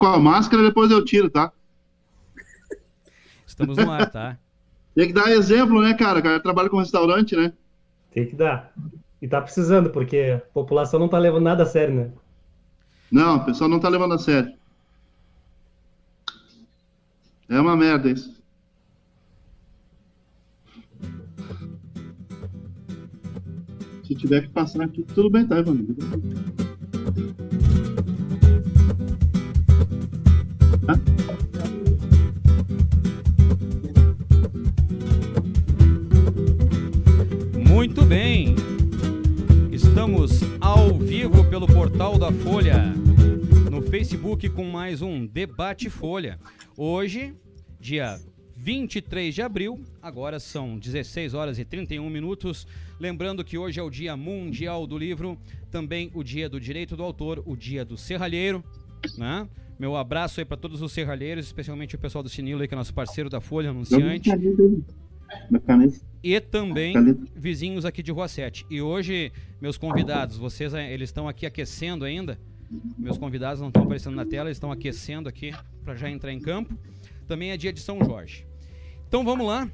com a máscara, depois eu tiro, tá? Estamos no ar, tá? Tem que dar exemplo, né, cara? O cara trabalha com restaurante, né? Tem que dar. E tá precisando, porque a população não tá levando nada a sério, né? Não, o pessoal não tá levando a sério. É uma merda isso. Se tiver que passar aqui, tudo bem, tá, Evandro? Tá? Muito bem. Estamos ao vivo pelo Portal da Folha, no Facebook, com mais um Debate Folha. Hoje, dia 23 de abril, agora são 16 horas e 31 minutos. Lembrando que hoje é o Dia Mundial do Livro, também o Dia do Direito do Autor, o Dia do Serralheiro, né? Meu abraço aí para todos os serralheiros, especialmente o pessoal do Sinilo aí, que é nosso parceiro da Folha, anunciante. E também vizinhos aqui de Rua 7. E hoje, meus convidados, eles estão aqui aquecendo ainda. Meus convidados não estão aparecendo na tela, eles estão aquecendo aqui para já entrar em campo. Também é dia de São Jorge. Então vamos lá.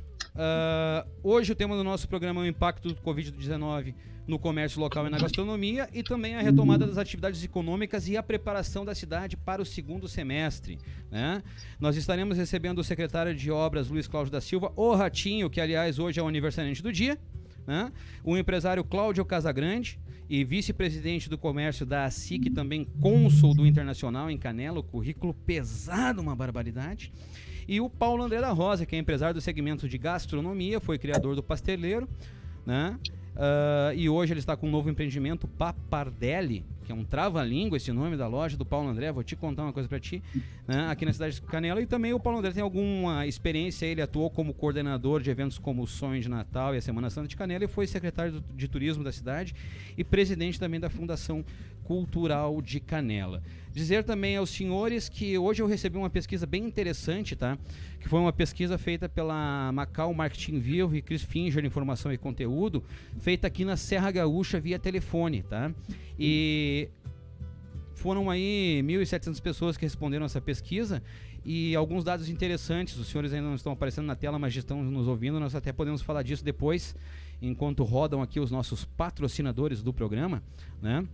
Hoje o tema do nosso programa é o impacto do Covid-19 no comércio local e na gastronomia, e também a retomada das atividades econômicas e a preparação da cidade para o segundo semestre, né? Nós estaremos recebendo o secretário de Obras, Luiz Cláudio da Silva, o Ratinho, que aliás hoje é o aniversariante do dia, né? O empresário Cláudio Casagrande e vice-presidente do comércio da ASIC, também cônsul do Internacional em Canela, o currículo pesado, uma barbaridade. E o Paulo André da Rosa, que é empresário do segmento de gastronomia, foi criador do Pasteleiro, né? E hoje ele está com um novo empreendimento, Papardelli, que é um trava-língua, esse nome da loja do Paulo André. Vou te contar uma coisa para ti, né? Aqui na cidade de Canela. E também o Paulo André tem alguma experiência, ele atuou como coordenador de eventos como o Sonho de Natal e a Semana Santa de Canela, e foi secretário de turismo da cidade e presidente também da Fundação Cultural de Canela. Dizer também aos senhores que hoje eu recebi uma pesquisa bem interessante, tá? Que foi uma pesquisa feita pela Macau Marketing Vivo e Chris Finger Informação e Conteúdo, feita aqui na Serra Gaúcha via telefone, tá? E foram aí 1.700 pessoas que responderam essa pesquisa, e alguns dados interessantes. Os senhores ainda não estão aparecendo na tela, mas estão nos ouvindo. Nós até podemos falar disso depois, enquanto rodam aqui os nossos patrocinadores do programa, né?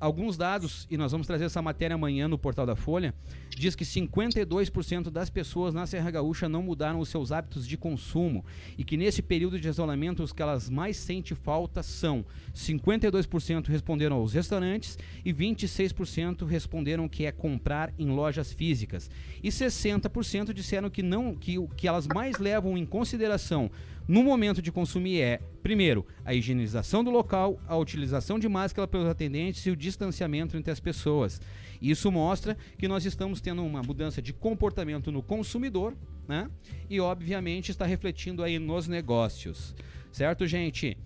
Alguns dados, e nós vamos trazer essa matéria amanhã no Portal da Folha, diz que 52% das pessoas na Serra Gaúcha não mudaram os seus hábitos de consumo, e que nesse período de isolamento os que elas mais sentem falta são 52% responderam aos restaurantes e 26% responderam que é comprar em lojas físicas, e 60% disseram que o que elas mais levam em consideração no momento de consumir é, primeiro, a higienização do local, a utilização de máscara pelos atendentes e o distanciamento entre as pessoas. Isso mostra que nós estamos tendo uma mudança de comportamento no consumidor, né? E, obviamente, está refletindo aí nos negócios. Certo, gente?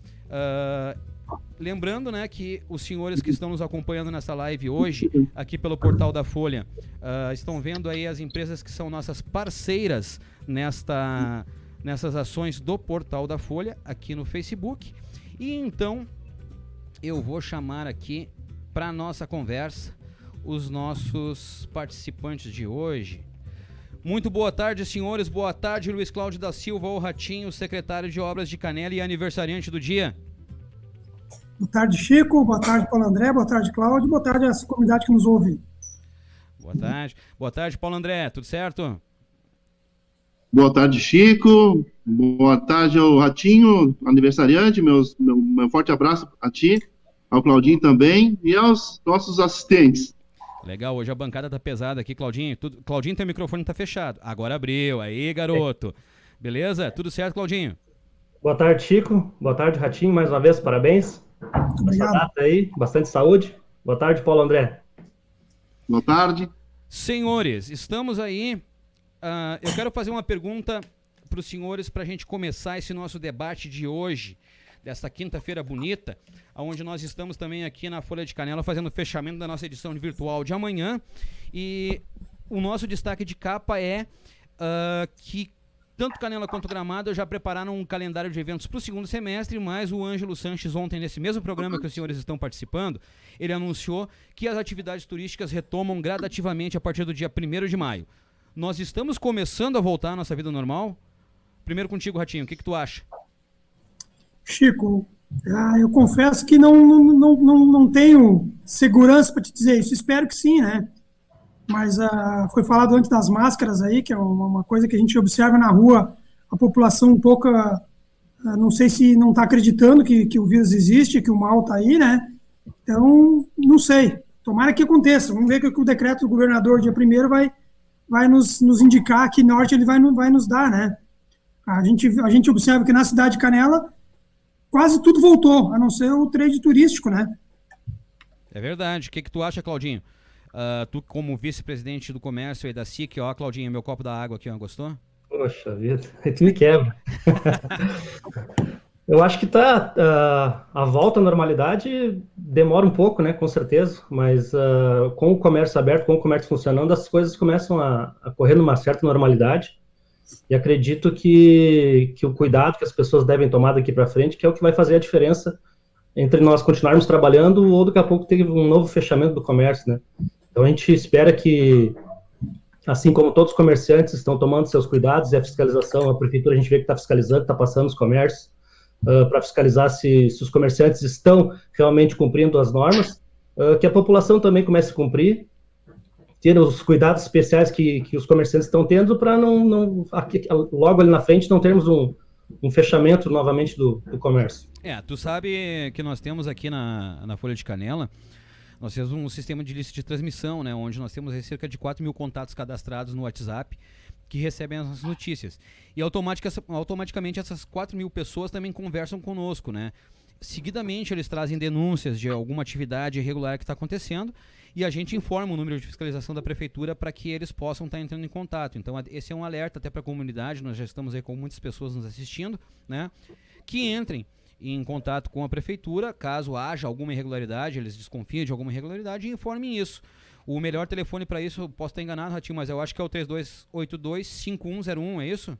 Lembrando, né, que os senhores que estão nos acompanhando nessa live hoje, aqui pelo Portal da Folha, estão vendo aí as empresas que são nossas parceiras nessas ações do Portal da Folha, aqui no Facebook. E então, eu vou chamar aqui para nossa conversa os nossos participantes de hoje. Muito boa tarde, senhores. Boa tarde, Luiz Cláudio da Silva, o Ratinho, secretário de Obras de Canela e aniversariante do dia. Boa tarde, Chico. Boa tarde, Paulo André. Boa tarde, Cláudio. Boa tarde a essa comunidade que nos ouve. Boa tarde. Boa tarde, Paulo André. Tudo certo? Boa tarde, Chico. Boa tarde ao Ratinho, aniversariante. Meu forte abraço a ti, ao Claudinho também e aos nossos assistentes. Legal, hoje a bancada tá pesada aqui, Claudinho. Claudinho, teu microfone tá fechado. Agora abriu. Aí, garoto. Beleza? Tudo certo, Claudinho? Boa tarde, Chico. Boa tarde, Ratinho. Mais uma vez, parabéns. Obrigado. Essa data aí, bastante saúde. Boa tarde, Paulo André. Boa tarde. Senhores, estamos aí. Eu quero fazer uma pergunta para os senhores para a gente começar esse nosso debate de hoje, desta quinta-feira bonita, onde nós estamos também aqui na Folha de Canela fazendo o fechamento da nossa edição virtual de amanhã. E o nosso destaque de capa é que tanto Canela quanto Gramado já prepararam um calendário de eventos para o segundo semestre, mas o Ângelo Sanches ontem, nesse mesmo programa que os senhores estão participando, ele anunciou que as atividades turísticas retomam gradativamente a partir do dia 1º de maio. Nós estamos começando a voltar à nossa vida normal? Primeiro contigo, Ratinho, o que tu acha? Chico, eu confesso que não tenho segurança para te dizer isso. Espero que sim, né? Mas foi falado antes das máscaras aí, que é uma coisa que a gente observa na rua, a população um pouco, não sei se não está acreditando que o vírus existe, que o mal está aí, né? Então, não sei. Tomara que aconteça. Vamos ver que o decreto do governador, dia 1º, vai nos indicar que norte ele vai nos dar, né? A gente observa que na cidade de Canela quase tudo voltou, a não ser o trade turístico, né? É verdade. O que tu acha, Claudinho? Tu, como vice-presidente do comércio aí da SIC, ó, Claudinho, meu copo da água aqui, ó, gostou? Poxa vida, tu me quebra. Eu acho que a volta à normalidade demora um pouco, né, com certeza, mas com o comércio aberto, com o comércio funcionando, as coisas começam a correr numa certa normalidade, e acredito que o cuidado que as pessoas devem tomar daqui para frente, que é o que vai fazer a diferença entre nós continuarmos trabalhando ou daqui a pouco ter um novo fechamento do comércio, né? Então a gente espera que, assim como todos os comerciantes estão tomando seus cuidados e a fiscalização, a prefeitura a gente vê que está fiscalizando, está passando os comércios para fiscalizar se os comerciantes estão realmente cumprindo as normas, que a população também comece a cumprir, ter os cuidados especiais que os comerciantes estão tendo para logo ali na frente não termos um fechamento novamente do comércio. Tu sabe que nós temos aqui na Folha de Canela, nós temos um sistema de lista de transmissão, né, onde nós temos aí cerca de 4 mil contatos cadastrados no WhatsApp que recebem as notícias. E automaticamente essas 4 mil pessoas também conversam conosco, né? Seguidamente eles trazem denúncias de alguma atividade irregular que está acontecendo e a gente informa o número de fiscalização da prefeitura para que eles possam estar entrando em contato. Então esse é um alerta até para a comunidade, nós já estamos aí com muitas pessoas nos assistindo, né? Que entrem em contato com a prefeitura, caso haja alguma irregularidade, eles desconfiem de alguma irregularidade e informem isso. O melhor telefone para isso, eu posso estar enganado, Ratinho, mas eu acho que é o 3282-5101, é isso?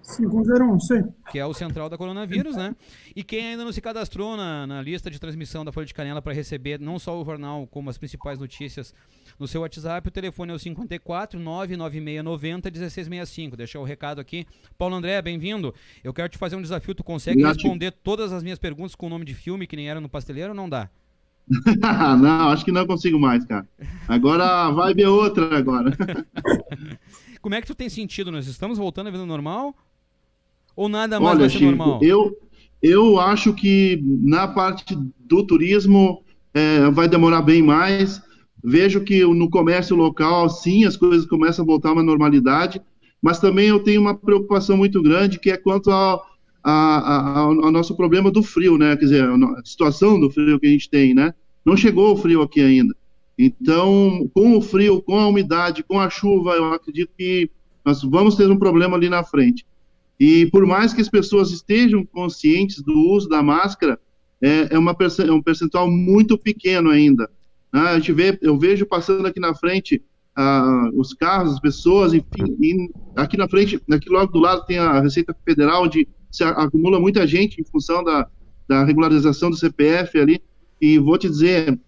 5101, sim. Que é o central da coronavírus, né? E quem ainda não se cadastrou na lista de transmissão da Folha de Canela para receber não só o jornal, como as principais notícias no seu WhatsApp, o telefone é o 54 99690 1665. Deixar o recado aqui. Paulo André, bem-vindo. Eu quero te fazer um desafio. Tu consegue responder todas as minhas perguntas com o nome de filme, que nem era no Pasteleiro, ou não dá? Não, acho que não consigo mais, cara. Agora a vibe é outra agora. Como é que tu tem sentido? Nós estamos voltando à vida normal? Ou nada mais vai ser normal? Eu acho que na parte do turismo vai demorar bem mais. Vejo que no comércio local, sim, as coisas começam a voltar a uma normalidade, mas também eu tenho uma preocupação muito grande, que é quanto ao nosso problema do frio, né? Quer dizer, a situação do frio que a gente tem, né? Não chegou o frio aqui ainda. Então, com o frio, com a umidade, com a chuva, eu acredito que nós vamos ter um problema ali na frente. E por mais que as pessoas estejam conscientes do uso da máscara, é um percentual muito pequeno ainda. Eu vejo passando aqui na frente os carros, as pessoas, enfim, e aqui na frente, aqui logo do lado tem a Receita Federal, onde se acumula muita gente em função da regularização do CPF ali, e vou te dizer,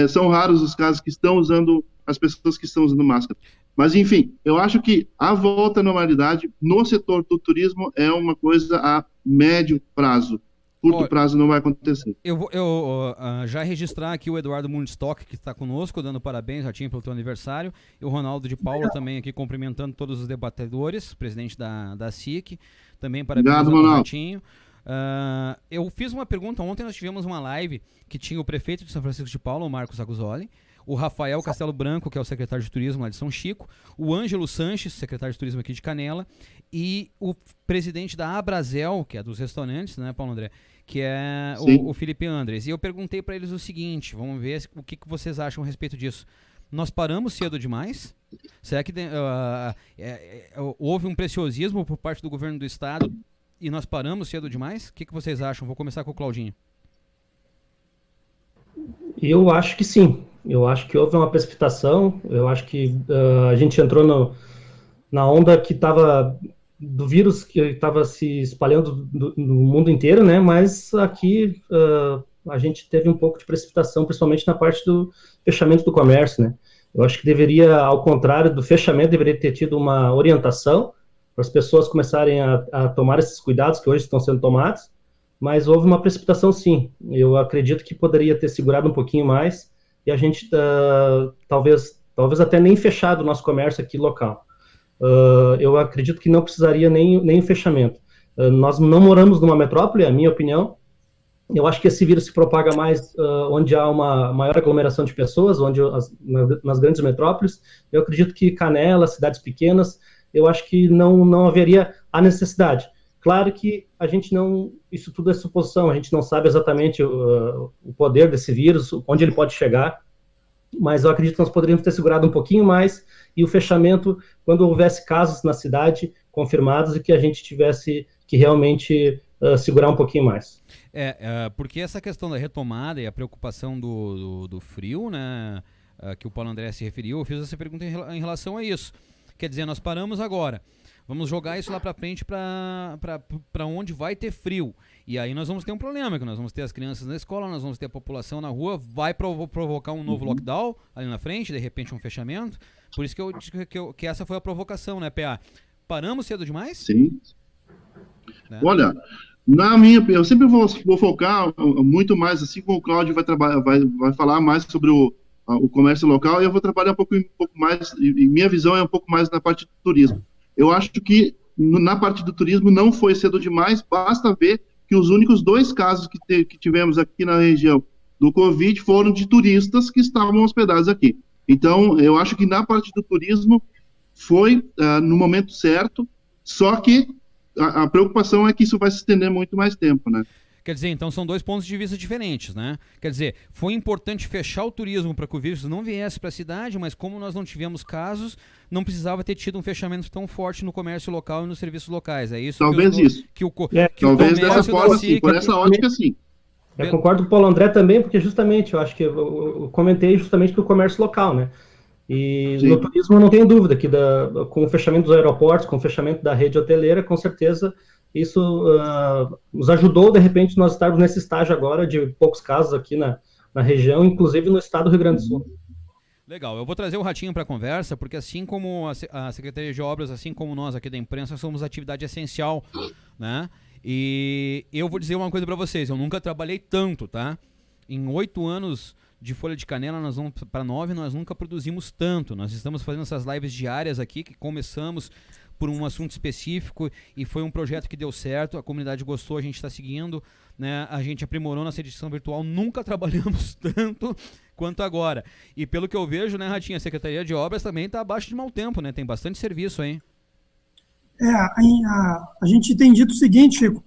são raros os casos que estão usando, as pessoas que estão usando máscara. Mas, enfim, eu acho que a volta à normalidade no setor do turismo é uma coisa a médio prazo. Curto prazo não vai acontecer. Eu vou já registrar aqui o Eduardo Mundstock, que está conosco, dando parabéns, Ratinho, pelo teu aniversário, e o Ronaldo de Paula também aqui cumprimentando todos os debatedores, presidente da SIC, também parabéns ao Ratinho. Eu fiz uma pergunta, ontem nós tivemos uma live que tinha o prefeito de São Francisco de Paula, o Marcos Aguzoli, o Rafael Castelo Branco, que é o secretário de turismo lá de São Chico, o Ângelo Sanches, secretário de turismo aqui de Canela, e o presidente da Abrazel, que é dos restaurantes, né, Paulo André, que é o Felipe Andres. E eu perguntei para eles o seguinte, vamos ver o que vocês acham a respeito disso. Nós paramos cedo demais? Será que houve um preciosismo por parte do governo do estado e nós paramos cedo demais? O que vocês acham? Vou começar com o Claudinho. Eu acho que sim. Eu acho que houve uma precipitação. Eu acho que a gente entrou na onda que estava do vírus que estava se espalhando no mundo inteiro, né? Mas aqui a gente teve um pouco de precipitação, principalmente na parte do fechamento do comércio, né? Eu acho que deveria, ao contrário do fechamento, deveria ter tido uma orientação para as pessoas começarem a tomar esses cuidados que hoje estão sendo tomados, mas houve uma precipitação, sim. Eu acredito que poderia ter segurado um pouquinho mais e a gente talvez até nem fechado o nosso comércio aqui local. Eu acredito que não precisaria nem o fechamento. Nós não moramos numa metrópole, é a minha opinião. Eu acho que esse vírus se propaga mais onde há uma maior aglomeração de pessoas, nas grandes metrópoles. Eu acredito que Canela, cidades pequenas, eu acho que não haveria a necessidade. Claro que a gente não... Isso tudo é suposição, a gente não sabe exatamente o poder desse vírus, onde ele pode chegar, mas eu acredito que nós poderíamos ter segurado um pouquinho mais e o fechamento, quando houvesse casos na cidade confirmados e que a gente tivesse que realmente segurar um pouquinho mais. Porque essa questão da retomada e a preocupação do frio, né, que o Paulo André se referiu, eu fiz essa pergunta em relação a isso. Quer dizer, nós paramos agora, vamos jogar isso lá para frente para onde vai ter frio. E aí nós vamos ter um problema, que nós vamos ter as crianças na escola, nós vamos ter a população na rua, vai provocar um novo lockdown ali na frente, de repente um fechamento. Por isso que eu disse que essa foi a provocação, né, PA? Paramos cedo demais? Sim. Né? Olha, eu sempre vou focar muito mais, assim como o Cláudio vai falar mais sobre o comércio local, eu vou trabalhar um pouco mais, e minha visão é um pouco mais na parte do turismo. Eu acho que na parte do turismo não foi cedo demais, basta ver que os únicos 2 casos que tivemos aqui na região do Covid foram de turistas que estavam hospedados aqui. Então, eu acho que na parte do turismo foi no momento certo, só que a preocupação é que isso vai se estender muito mais tempo, né? Quer dizer, então são 2 pontos de vista diferentes, né? Quer dizer, foi importante fechar o turismo para que o vírus não viesse para a cidade, mas como nós não tivemos casos, não precisava ter tido um fechamento tão forte no comércio local e nos serviços locais. É isso? Talvez isso. Talvez dessa forma, sim, por essa ótica, sim. Eu concordo com o Paulo André também, porque justamente, eu acho que eu comentei justamente do comércio local, né? E sim, no turismo eu não tenho dúvida que com o fechamento dos aeroportos, com o fechamento da rede hoteleira, com certeza isso nos ajudou, de repente, nós estarmos nesse estágio agora de poucos casos aqui na região, inclusive no estado do Rio Grande do Sul. Legal, eu vou trazer o Ratinho para a conversa, porque assim como a Secretaria de Obras, assim como nós aqui da imprensa, somos atividade essencial, né? E eu vou dizer uma coisa para vocês, eu nunca trabalhei tanto, tá? Em 8 anos de Folha de Canela, nós vamos para 9, nós nunca produzimos tanto. Nós estamos fazendo essas lives diárias aqui, que começamos por um assunto específico e foi um projeto que deu certo, a comunidade gostou, a gente está seguindo, né? A gente aprimorou nossa edição virtual, nunca trabalhamos tanto quanto agora. E pelo que eu vejo, né, Ratinho, a Secretaria de Obras também está abaixo de mau tempo, né? Tem bastante serviço, hein? A gente tem dito o seguinte, Chico,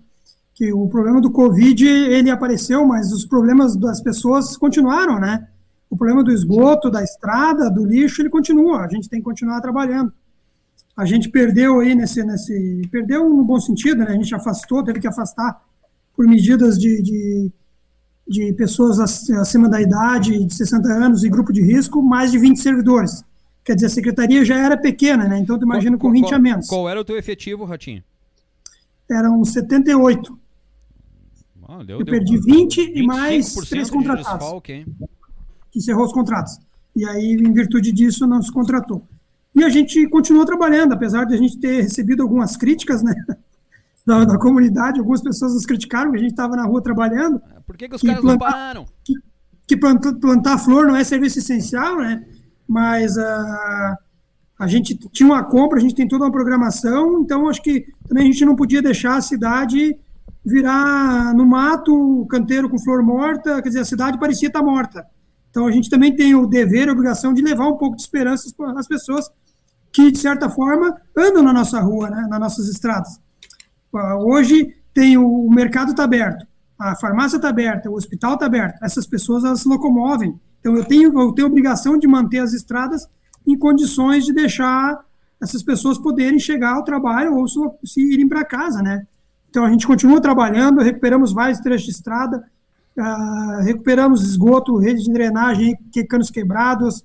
que o problema do Covid, ele apareceu, mas os problemas das pessoas continuaram, né? O problema do esgoto, da estrada, do lixo, ele continua, a gente tem que continuar trabalhando. A gente perdeu aí perdeu no bom sentido, né? A gente teve que afastar por medidas de pessoas acima da idade, de 60 anos e grupo de risco, mais de 20 servidores. Quer dizer, a secretaria já era pequena, né? Então, tu imagina com 20 a menos. Qual era o teu efetivo, Ratinho? Eram 78. Eu perdi 20 e mais 3 contratados. Desfalque, que encerrou os contratos. E aí, em virtude disso, não se contratou. E a gente continuou trabalhando, apesar de a gente ter recebido algumas críticas, né, da comunidade, algumas pessoas nos criticaram, que a gente estava na rua trabalhando. Por que os caras não pararam? Que plantar flor não é serviço essencial, né? Mas a gente tinha uma compra, a gente tem toda uma programação, então acho que também a gente não podia deixar a cidade virar no mato, canteiro com flor morta, quer dizer, a cidade parecia estar morta. Então a gente também tem o dever, a obrigação de levar um pouco de esperança às pessoas que, de certa forma, andam na nossa rua, né, nas nossas estradas. Hoje tem o mercado está aberto, a farmácia está aberta, o hospital está aberto, essas pessoas elas se locomovem. Então eu tenho a obrigação de manter as estradas em condições de deixar essas pessoas poderem chegar ao trabalho ou se irem para casa, né? Então a gente continua trabalhando, recuperamos vários trechos de estrada, recuperamos esgoto, rede de drenagem, canos quebrados,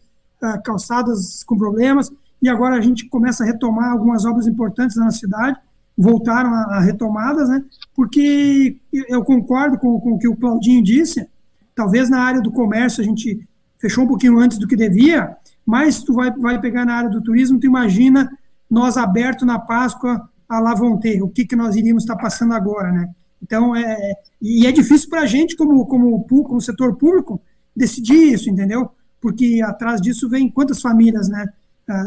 calçadas com problemas, e agora a gente começa a retomar algumas obras importantes na cidade, voltaram a retomadas, né? Porque eu concordo com o que o Claudinho disse, talvez na área do comércio a gente fechou um pouquinho antes do que devia, mas tu vai pegar na área do turismo, tu imagina nós aberto na Páscoa a lá vão ter, o que nós iríamos estar passando agora, né? Então, é difícil para a gente, como setor público, decidir isso, entendeu? Porque atrás disso vem quantas famílias, né?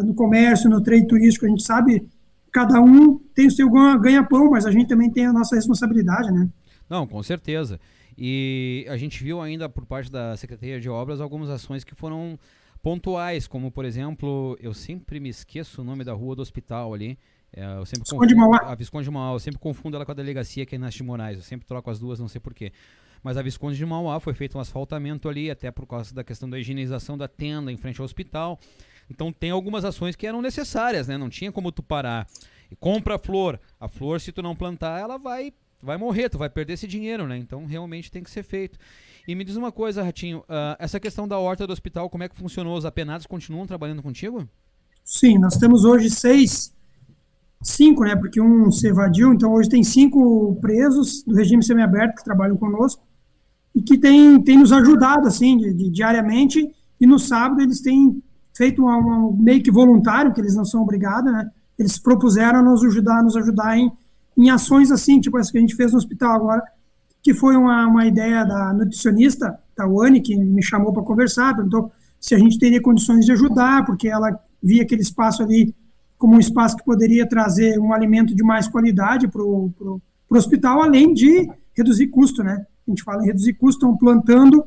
No comércio, no trade turístico, a gente sabe, cada um tem o seu ganha-pão, mas a gente também tem a nossa responsabilidade, né? Não, com certeza. E a gente viu ainda por parte da Secretaria de Obras algumas ações que foram pontuais, como, por exemplo, eu sempre me esqueço o nome da rua do hospital ali, eu sempre Visconde de Mauá. a Visconde de Mauá, eu sempre confundo ela com a delegacia que é Inácio de Moraes, eu sempre troco as duas, não sei porquê. Mas a Visconde de Mauá foi feito um asfaltamento ali, até por causa da questão da higienização da tenda em frente ao hospital. Então tem algumas ações que eram necessárias, né? Não tinha como tu parar. E compra a flor se tu não plantar, ela vai morrer, tu vai perder esse dinheiro, né? Então realmente tem que ser feito. E me diz uma coisa, Ratinho, essa questão da horta do hospital, como é que funcionou? Os apenados continuam trabalhando contigo? Sim, nós temos hoje 5, né, porque um se evadiu, então hoje tem 5 presos do regime semiaberto que trabalham conosco e que tem nos ajudado, assim, diariamente, e no sábado eles têm feito um meio que voluntário, que eles não são obrigados, né, eles propuseram nos ajudar em ações assim, tipo essa que a gente fez no hospital agora, que foi uma ideia da nutricionista, Tawane, que me chamou para conversar, perguntou se a gente teria condições de ajudar, porque ela via aquele espaço ali como um espaço que poderia trazer um alimento de mais qualidade para o hospital, além de reduzir custo, né? A gente fala em reduzir custo, estão plantando,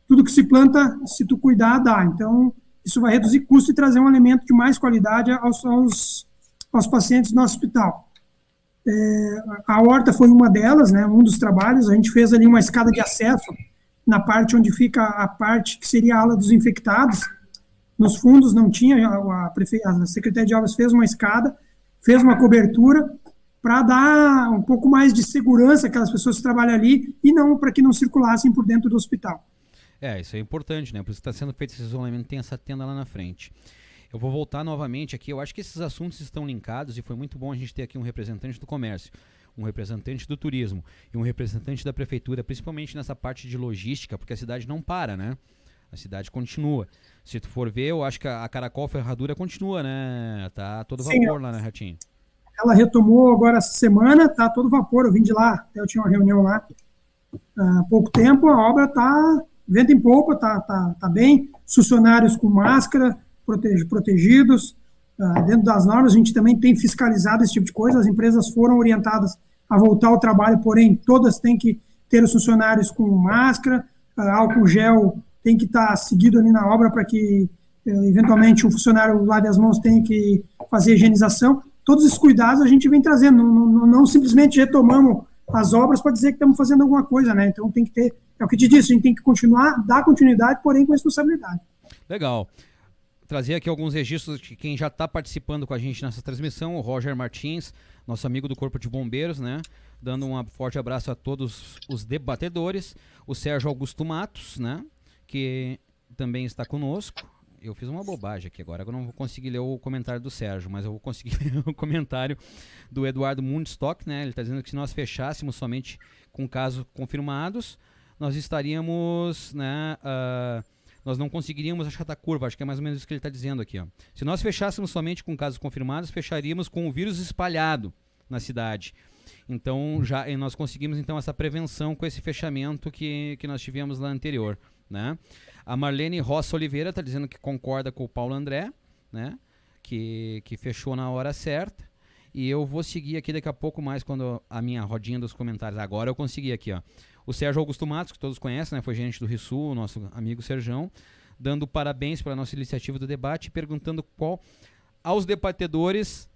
tudo que se planta, se tu cuidar, dá. Então, isso vai reduzir custo e trazer um alimento de mais qualidade aos pacientes do nosso hospital. A horta foi uma delas, né? Um dos trabalhos, a gente fez ali uma escada de acesso na parte onde fica a parte que seria a ala dos infectados. Nos fundos não tinha, a Secretaria de Obras fez uma escada, fez uma cobertura para dar um pouco mais de segurança àquelas pessoas que trabalham ali e não para que não circulassem por dentro do hospital. Isso é importante, né? Por isso está sendo feito esse isolamento, tem essa tenda lá na frente. Eu vou voltar novamente aqui, eu acho que esses assuntos estão linkados e foi muito bom a gente ter aqui um representante do comércio, um representante do turismo e um representante da prefeitura, principalmente nessa parte de logística, porque a cidade não para, né? A cidade continua. Se tu for ver, eu acho que a Caracol Ferradura continua, né? Tá todo vapor lá, né, Ratinho? Ela retomou agora essa semana, tá todo vapor. Eu vim de lá, até eu tinha uma reunião lá há pouco tempo. A obra tá vento em polpa, tá bem. Os funcionários com máscara, protegidos. Dentro das normas, a gente também tem fiscalizado esse tipo de coisa. As empresas foram orientadas a voltar ao trabalho, porém, todas têm que ter os funcionários com máscara, álcool gel tem que estar seguido ali na obra para que, eventualmente, o funcionário lave as mãos, tenha que fazer higienização. Todos esses cuidados a gente vem trazendo, não simplesmente retomamos as obras para dizer que estamos fazendo alguma coisa, né? Então tem que ter, é o que te disse, a gente tem que continuar, dar continuidade, porém com responsabilidade. Legal. Trazer aqui alguns registros de quem já está participando com a gente nessa transmissão, o Roger Martins, nosso amigo do Corpo de Bombeiros, né? Dando um forte abraço a todos os debatedores, o Sérgio Augusto Matos, né? Que também está conosco. Eu fiz uma bobagem aqui agora, eu não vou conseguir ler o comentário do Sérgio, mas eu vou conseguir ler o comentário do Eduardo Mundstock, né? Ele está dizendo que se nós fechássemos somente com casos confirmados, nós estaríamos, né, nós não conseguiríamos achatar a curva, acho que é mais ou menos isso que ele está dizendo aqui, ó. Se nós fechássemos somente com casos confirmados, fecharíamos com o vírus espalhado na cidade. Então, nós conseguimos então essa prevenção com esse fechamento que nós tivemos lá anterior, né? A Marlene Rossa Oliveira está dizendo que concorda com o Paulo André, né? Que fechou na hora certa. E eu vou seguir aqui daqui a pouco mais quando a minha rodinha dos comentários. Agora eu consegui aqui, ó. O Sérgio Augusto Matos, que todos conhecem, né? Foi gerente do RISU, nosso amigo Serjão, dando parabéns pela nossa iniciativa do debate, perguntando qual aos debatedores.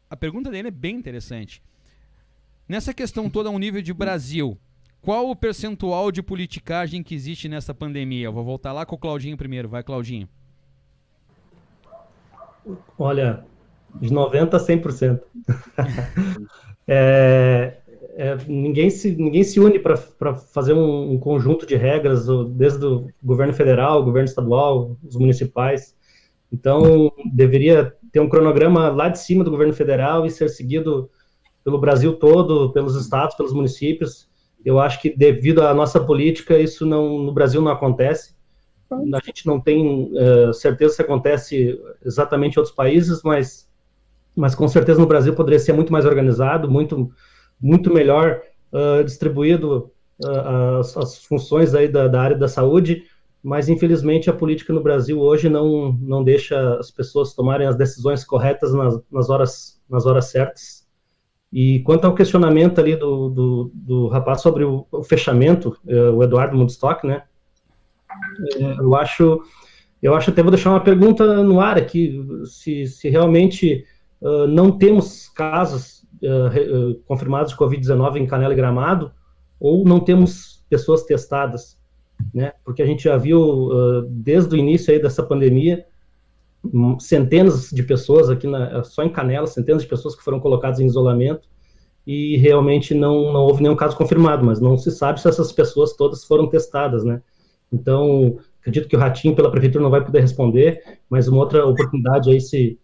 A pergunta dele é bem interessante. Nessa questão toda ao nível de Brasil, qual o percentual de politicagem que existe nessa pandemia? Eu vou voltar lá com o Claudinho primeiro. Vai, Claudinho. Olha, de 90% a 100%. Ninguém se une para fazer um conjunto de regras, desde o governo federal, o governo estadual, os municipais. Então, deveria ter um cronograma lá de cima do governo federal e ser seguido pelo Brasil todo, pelos estados, pelos municípios. Eu acho que devido à nossa política, isso no Brasil não acontece. A gente não tem certeza se acontece exatamente em outros países, mas com certeza no Brasil poderia ser muito mais organizado, muito melhor distribuído as funções aí da área da saúde, mas infelizmente a política no Brasil hoje não deixa as pessoas tomarem as decisões corretas nas horas certas. E quanto ao questionamento ali do rapaz sobre o fechamento, o Eduardo Mundstock, né? Eu acho até, vou deixar uma pergunta no ar aqui, se realmente não temos casos confirmados de Covid-19 em Canela e Gramado, ou não temos pessoas testadas, né? Porque a gente já viu, desde o início aí dessa pandemia, centenas de pessoas aqui, só em Canela, centenas de pessoas que foram colocadas em isolamento, e realmente não houve nenhum caso confirmado, mas não se sabe se essas pessoas todas foram testadas, né? Então, acredito que o Ratinho, pela prefeitura, não vai poder responder, mas uma outra oportunidade aí, se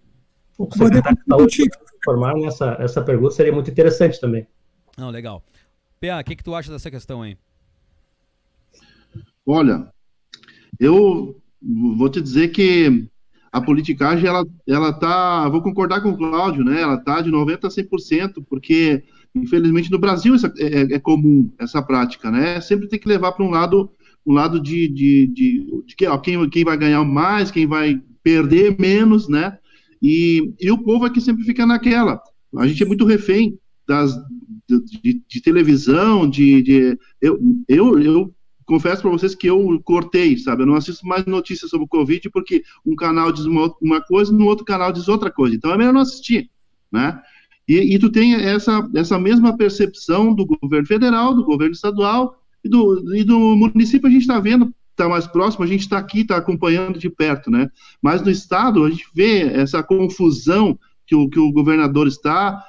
o secretário de saúde informar essa pergunta, seria muito interessante também. Não, legal. Pia, o que tu acha dessa questão aí? Olha, eu vou te dizer que a politicagem, ela tá, vou concordar com o Cláudio, né? Ela tá de 90% a 100%, porque, infelizmente, no Brasil é comum essa prática, né? Sempre tem que levar para um lado de quem vai ganhar mais, quem vai perder menos, né? E o povo aqui sempre fica naquela. A gente é muito refém de televisão, eu confesso para vocês que eu cortei, sabe? Eu não assisto mais notícias sobre o Covid, porque um canal diz uma coisa, no outro canal diz outra coisa. Então é melhor não assistir, né? E tu tem essa mesma percepção do governo federal, do governo estadual, e do município. A gente está vendo, está mais próximo, a gente está aqui, está acompanhando de perto, né? Mas no estado, a gente vê essa confusão que o governador está.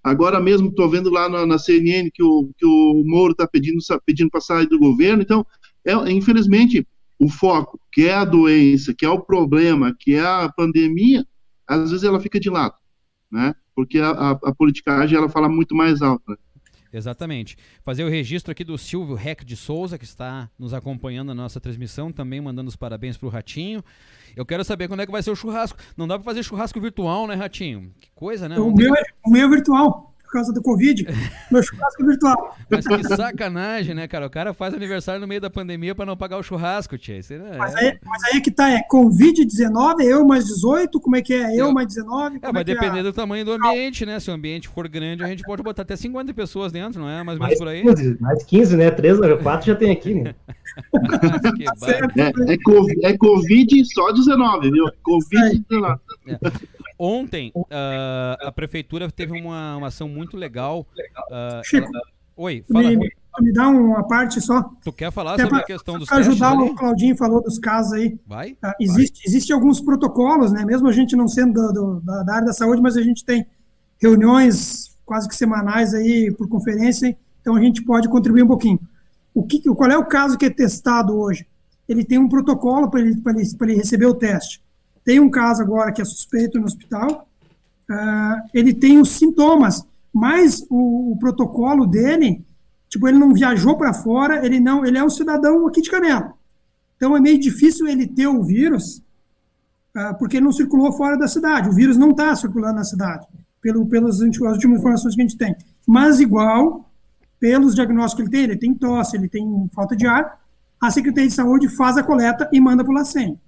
Agora mesmo estou vendo lá na CNN que o Moro está pedindo para sair do governo. Então, infelizmente, o foco, que é a doença, que é o problema, que é a pandemia, às vezes ela fica de lado, né? Porque a politicagem, ela fala muito mais alto, né? Exatamente. Fazer o registro aqui do Silvio Reck de Souza, que está nos acompanhando na nossa transmissão, também mandando os parabéns para o Ratinho. Eu quero saber quando é que vai ser o churrasco. Não dá para fazer churrasco virtual, né, Ratinho? Que coisa, né? O meu é virtual, por causa do Covid. Meu churrasco é virtual. Mas que sacanagem, né, cara? O cara faz aniversário no meio da pandemia para não pagar o churrasco, tia. Mas aí que tá, é Covid-19, é eu mais 18, como é que é? Eu mais 19? Vai depender do tamanho do ambiente, né? Se o ambiente for grande, a gente pode botar até 50 pessoas dentro, não é? Mais ou menos por aí. Mais 15, né? 3, 4 já tem aqui, né? É Covid só 19, viu? Covid-19. Ontem, a prefeitura teve uma ação muito legal. Chico, Oi, fala. Me dá uma parte só. Tu quer falar sobre a questão dos testes? Para ajudar, ali? O Claudinho falou dos casos aí. Vai? Existe alguns protocolos, né? Mesmo a gente não sendo da área da saúde, mas a gente tem reuniões quase que semanais aí por conferência, então a gente pode contribuir um pouquinho. Qual é o caso que é testado hoje? Ele tem um protocolo para ele receber o teste. Tem um caso agora que é suspeito no hospital, ele tem os sintomas, mas o protocolo dele, tipo, ele não viajou para fora, ele é um cidadão aqui de Canela. Então é meio difícil ele ter o vírus, porque ele não circulou fora da cidade. O vírus não está circulando na cidade, pelas últimas informações que a gente tem. Mas igual, pelos diagnósticos que ele tem tosse, ele tem falta de ar, a Secretaria de Saúde faz a coleta e manda para o LACEN.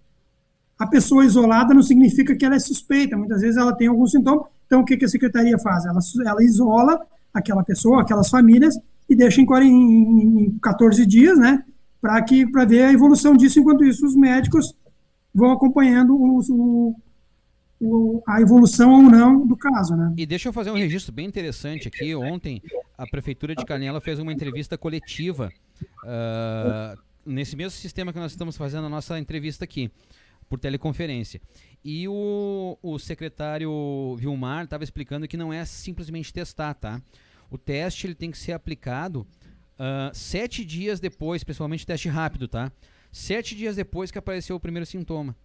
A pessoa isolada não significa que ela é suspeita, muitas vezes ela tem algum sintoma. Então, o que a Secretaria faz? Ela isola aquela pessoa, aquelas famílias, e deixa em 14 dias, né, para ver a evolução disso. Enquanto isso, os médicos vão acompanhando a evolução ou não do caso, né? E deixa eu fazer um registro bem interessante aqui. Ontem, a Prefeitura de Canela fez uma entrevista coletiva, nesse mesmo sistema que nós estamos fazendo a nossa entrevista aqui, por teleconferência. E o secretário Vilmar estava explicando que não é simplesmente testar, tá? O teste ele tem que ser aplicado 7 dias depois, principalmente teste rápido, tá? 7 dias depois que apareceu o primeiro sintoma.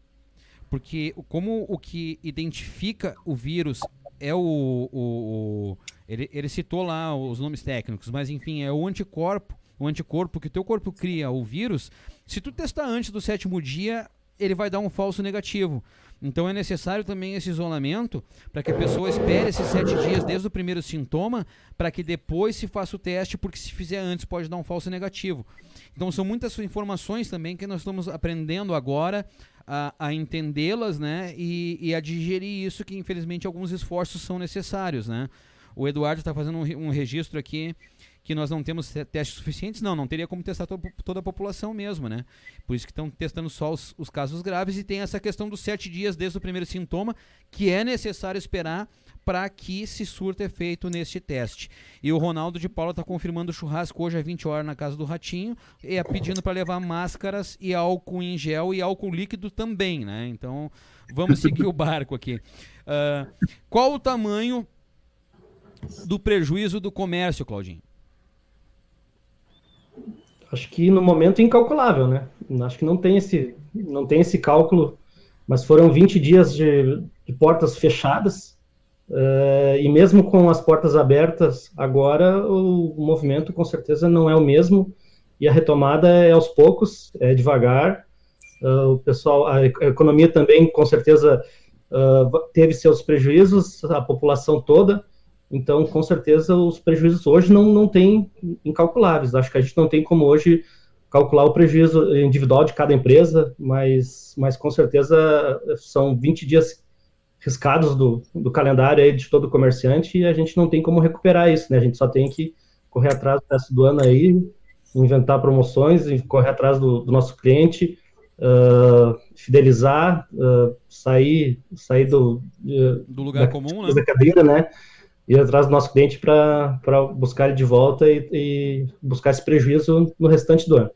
Porque como o que identifica o vírus é Ele citou lá os nomes técnicos, mas enfim, é o anticorpo que o teu corpo cria, o vírus. Se tu testar antes do 7º dia, ele vai dar um falso negativo. Então é necessário também esse isolamento para que a pessoa espere esses 7 dias desde o primeiro sintoma para que depois se faça o teste, porque se fizer antes pode dar um falso negativo. Então são muitas informações também que nós estamos aprendendo agora a entendê-las, né, e a digerir isso, que infelizmente alguns esforços são necessários, né. O Eduardo está fazendo um registro aqui que nós não temos testes suficientes. Não teria como testar toda a população mesmo, né? Por isso que estão testando só os casos graves, e tem essa questão dos 7 dias desde o primeiro sintoma, que é necessário esperar para que se surta efeito neste teste. E o Ronaldo de Paula está confirmando o churrasco hoje às 20 horas na casa do Ratinho, e pedindo para levar máscaras e álcool em gel e álcool líquido também, né? Então, vamos seguir o barco aqui. Qual o tamanho do prejuízo do comércio, Claudinho? Acho que no momento é incalculável, né? Acho que não tem esse cálculo, mas foram 20 dias de portas fechadas, e mesmo com as portas abertas, agora o movimento com certeza não é o mesmo, e a retomada é aos poucos, é devagar. O pessoal, a economia também com certeza teve seus prejuízos, a população toda. Então, com certeza, os prejuízos hoje não tem incalculáveis. Acho que a gente não tem como hoje calcular o prejuízo individual de cada empresa, mas com certeza são 20 dias riscados do calendário aí de todo comerciante, e a gente não tem como recuperar isso, né? A gente só tem que correr atrás do resto do ano aí, inventar promoções, correr atrás do nosso cliente, fidelizar, sair do lugar comum, né? Da cadeira, né? Ir atrás do nosso cliente para buscar ele de volta e buscar esse prejuízo no restante do ano.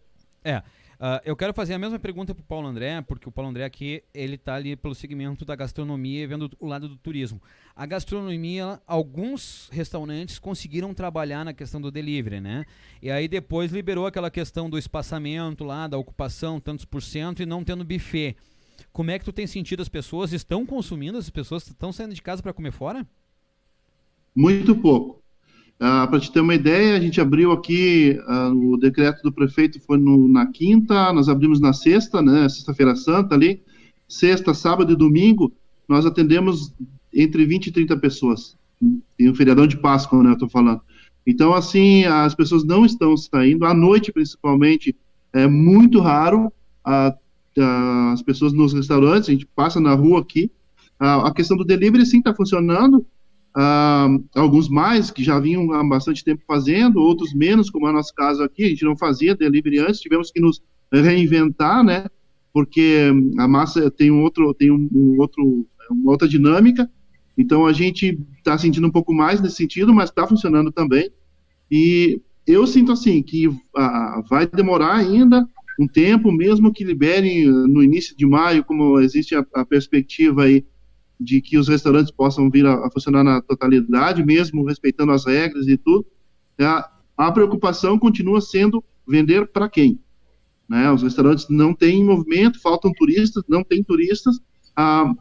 Eu quero fazer a mesma pergunta para o Paulo André, porque o Paulo André aqui, ele está ali pelo segmento da gastronomia e vendo o lado do turismo. A gastronomia, alguns restaurantes conseguiram trabalhar na questão do delivery, né? E aí depois liberou aquela questão do espaçamento lá, da ocupação, tantos por cento, e não tendo buffet. Como é que tu tem sentido? As pessoas estão consumindo? As pessoas estão saindo de casa para comer fora? Muito pouco. Para te ter uma ideia, a gente abriu aqui, o decreto do prefeito foi na quinta, nós abrimos na sexta, né, sexta-feira santa ali, sexta, sábado e domingo, nós atendemos entre 20 e 30 pessoas. Tem um feriadão de Páscoa, né, eu tô falando. Então, assim, as pessoas não estão saindo, à noite principalmente, é muito raro as pessoas nos restaurantes, a gente passa na rua aqui. A questão do delivery, sim, está funcionando. Alguns mais que já vinham há bastante tempo fazendo, outros menos, como é o nosso caso aqui. A gente não fazia delivery antes, tivemos que nos reinventar, né, porque a massa tem uma outra dinâmica, então a gente está sentindo um pouco mais nesse sentido, mas está funcionando também, e eu sinto assim, que vai demorar ainda um tempo, mesmo que liberem no início de maio, como existe a perspectiva aí, de que os restaurantes possam vir a funcionar na totalidade, mesmo respeitando as regras e tudo. A preocupação continua sendo vender para quem? Né? Os restaurantes não têm movimento, faltam turistas, não tem turistas.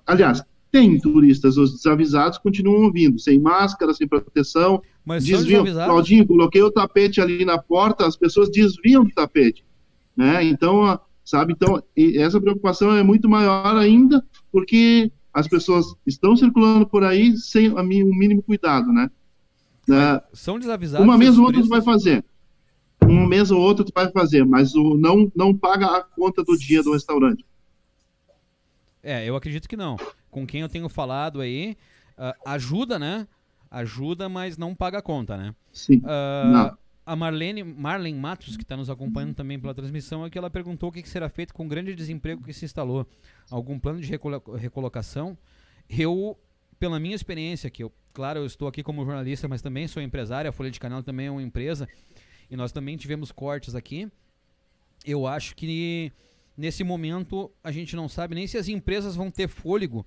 Aliás, tem turistas, os desavisados continuam vindo, sem máscara, sem proteção, mas desviam. Claudinho, coloquei o tapete ali na porta, as pessoas desviam do tapete. Né? Então, essa preocupação é muito maior ainda, porque as pessoas estão circulando por aí sem o mínimo cuidado, né? São desavisados. Uma vez ou outra tu vai fazer. Um mês ou outro tu vai fazer, mas não paga a conta do dia do restaurante. Eu acredito que não. Com quem eu tenho falado aí, ajuda, né? Ajuda, mas não paga a conta, né? Sim. Não. A Marlene Matos, que está nos acompanhando também pela transmissão, aqui ela perguntou o que será feito com o grande desemprego que se instalou. Algum plano de recolocação? Eu, pela minha experiência, claro, eu estou aqui como jornalista, mas também sou empresário, a Folha de Canal também é uma empresa, e nós também tivemos cortes aqui. Eu acho que nesse momento a gente não sabe nem se as empresas vão ter fôlego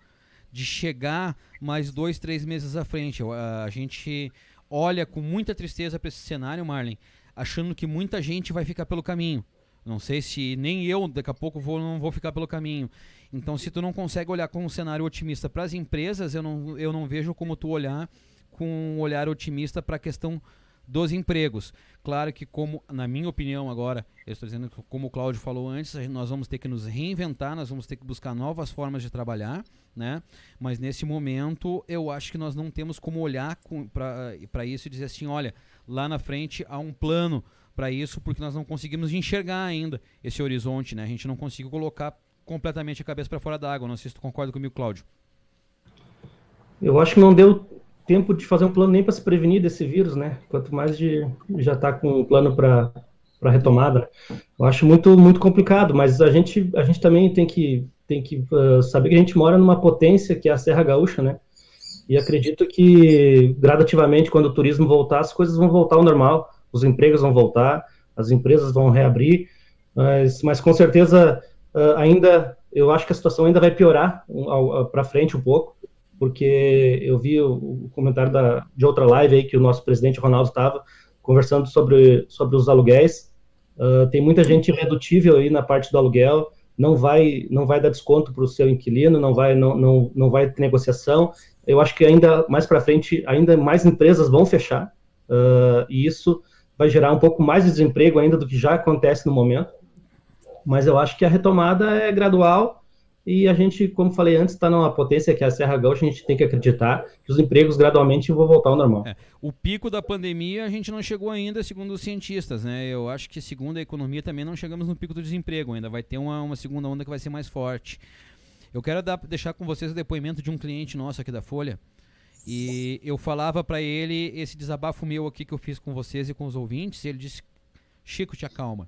de chegar mais 2, 3 meses à frente. A gente olha com muita tristeza para esse cenário, Marlene, achando que muita gente vai ficar pelo caminho. Não sei se nem eu, daqui a pouco, não vou ficar pelo caminho. Então, se tu não consegue olhar com um cenário otimista para as empresas, eu não vejo como tu olhar com um olhar otimista para a questão dos empregos. Claro que, como, na minha opinião agora, eu estou dizendo que, como o Cláudio falou antes, nós vamos ter que nos reinventar, nós vamos ter que buscar novas formas de trabalhar, né? Mas nesse momento eu acho que nós não temos como olhar para isso e dizer assim, olha, lá na frente há um plano para isso, porque nós não conseguimos enxergar ainda esse horizonte, né? A gente não conseguiu colocar completamente a cabeça para fora d'água. Não sei se tu concorda comigo, Cláudio. Eu acho que não deu tempo de fazer um plano nem para se prevenir desse vírus, né? Quanto mais de já estar com um plano para retomada. Eu acho muito, muito complicado, mas a gente também tem que saber que a gente mora numa potência que é a Serra Gaúcha, né? E acredito que gradativamente, quando o turismo voltar, as coisas vão voltar ao normal, os empregos vão voltar, as empresas vão reabrir, mas com certeza ainda, eu acho que a situação ainda vai piorar para frente um pouco, porque eu vi o comentário de outra live aí que o nosso presidente Ronaldo estava conversando sobre os aluguéis. Tem muita gente irredutível aí na parte do aluguel, não vai dar desconto para o seu inquilino, não vai ter negociação. Eu acho que ainda mais para frente, ainda mais empresas vão fechar, e isso vai gerar um pouco mais de desemprego ainda do que já acontece no momento. Mas eu acho que a retomada é gradual e a gente, como falei antes, está numa potência que é a Serra Gaúcha, a gente tem que acreditar que os empregos gradualmente vão voltar ao normal. O pico da pandemia a gente não chegou ainda, segundo os cientistas, né? Eu acho que, segundo a economia, também não chegamos no pico do desemprego ainda. Vai ter uma segunda onda que vai ser mais forte. Eu quero deixar com vocês o depoimento de um cliente nosso aqui da Folha. E eu falava para ele esse desabafo meu aqui que eu fiz com vocês e com os ouvintes. E ele disse: Chico, te acalma.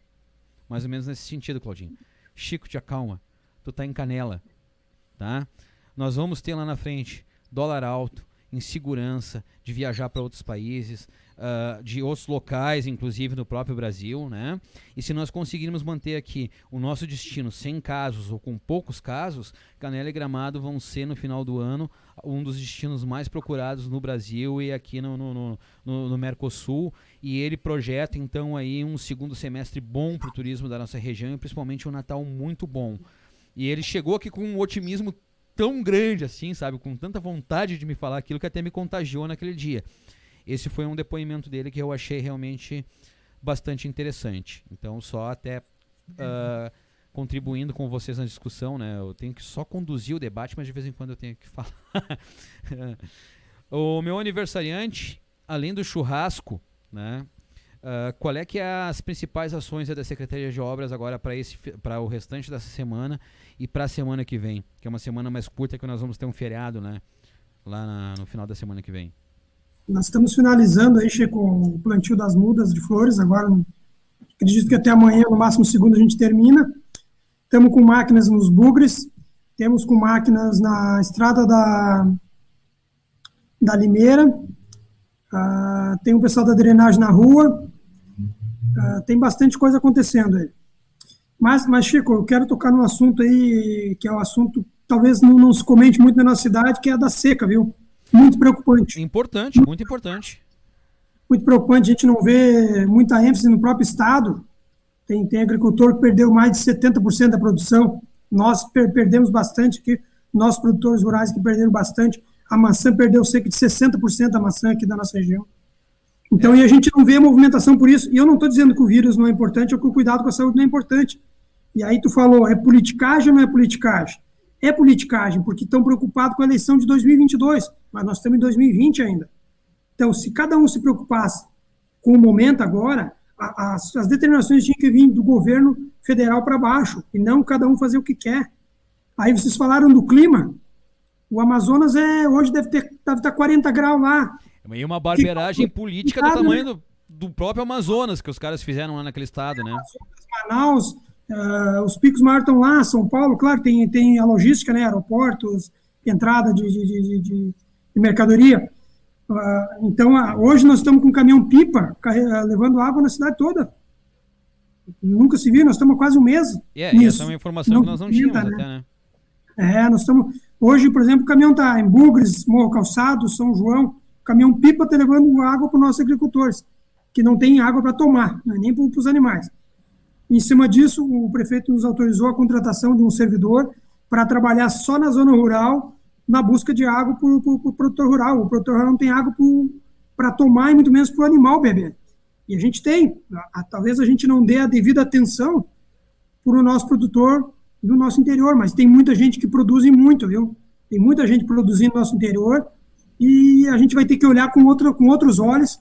Mais ou menos nesse sentido, Claudinho. Chico, te acalma. Tu tá em Canela, tá? Nós vamos ter lá na frente dólar alto, insegurança de viajar para outros países, de outros locais, inclusive no próprio Brasil, né? E se nós conseguirmos manter aqui o nosso destino sem casos ou com poucos casos, Canela e Gramado vão ser, no final do ano, um dos destinos mais procurados no Brasil e aqui no Mercosul. E ele projeta, então, aí um segundo semestre bom para o turismo da nossa região e principalmente um Natal muito bom. E ele chegou aqui com um otimismo tão grande assim, sabe? Com tanta vontade de me falar aquilo que até me contagiou naquele dia. Esse foi um depoimento dele que eu achei realmente bastante interessante. Então, só até contribuindo com vocês na discussão, né? Eu tenho que só conduzir o debate, mas de vez em quando eu tenho que falar. O meu aniversariante, além do churrasco, né? Qual é que é as principais ações da Secretaria de Obras agora para o restante dessa semana e para a semana que vem? Que é uma semana mais curta, que nós vamos ter um feriado, né? Lá no final da semana que vem. Nós estamos finalizando aí, Chico, o plantio das mudas de flores. Agora, acredito que até amanhã, no máximo segunda, a gente termina. Estamos com máquinas nos bugres, temos com máquinas na estrada da Limeira, tem o pessoal da drenagem na rua, tem bastante coisa acontecendo aí. Mas, Chico, eu quero tocar num assunto aí, que é um assunto, talvez não se comente muito na nossa cidade, que é a da seca, viu? Muito preocupante. Importante, muito importante. Muito preocupante, a gente não vê muita ênfase no próprio estado. Tem agricultor que perdeu mais de 70% da produção. Nós perdemos bastante aqui, nossos produtores rurais que perderam bastante. A maçã perdeu cerca de 60% da maçã aqui da nossa região. Então, e a gente não vê movimentação por isso. E eu não estou dizendo que o vírus não é importante ou que o cuidado com a saúde não é importante. E aí tu falou, é politicagem ou não é politicagem? É politicagem, porque estão preocupados com a eleição de 2022, mas nós estamos em 2020 ainda. Então, se cada um se preocupasse com o momento agora, as determinações tinham que vir do governo federal para baixo, e não cada um fazer o que quer. Aí vocês falaram do clima. O Amazonas hoje deve estar 40 graus lá. E uma barbeiragem política do tamanho do próprio Amazonas, que os caras fizeram lá naquele estado, né? Manaus, os picos maiores estão lá, São Paulo, claro, tem a logística, né? Aeroportos, entrada de mercadoria. Então, hoje nós estamos com um caminhão-pipa levando água na cidade toda. Nunca se viu, nós estamos há quase um mês. Essa é uma informação que nós não tínhamos até, né? Nós estamos... Hoje, por exemplo, o caminhão está em Bugres, Morro Calçado, São João. O caminhão-pipa está levando água para os nossos agricultores, que não tem água para tomar, não é nem para os animais. Em cima disso, o prefeito nos autorizou a contratação de um servidor para trabalhar só na zona rural, na busca de água para o produtor rural. O produtor rural não tem água para tomar e muito menos para o animal beber. E a gente tem, talvez a gente não dê a devida atenção para o nosso produtor do nosso interior, mas tem muita gente que produz muito, viu? Tem muita gente produzindo no nosso interior e a gente vai ter que olhar com outros olhos.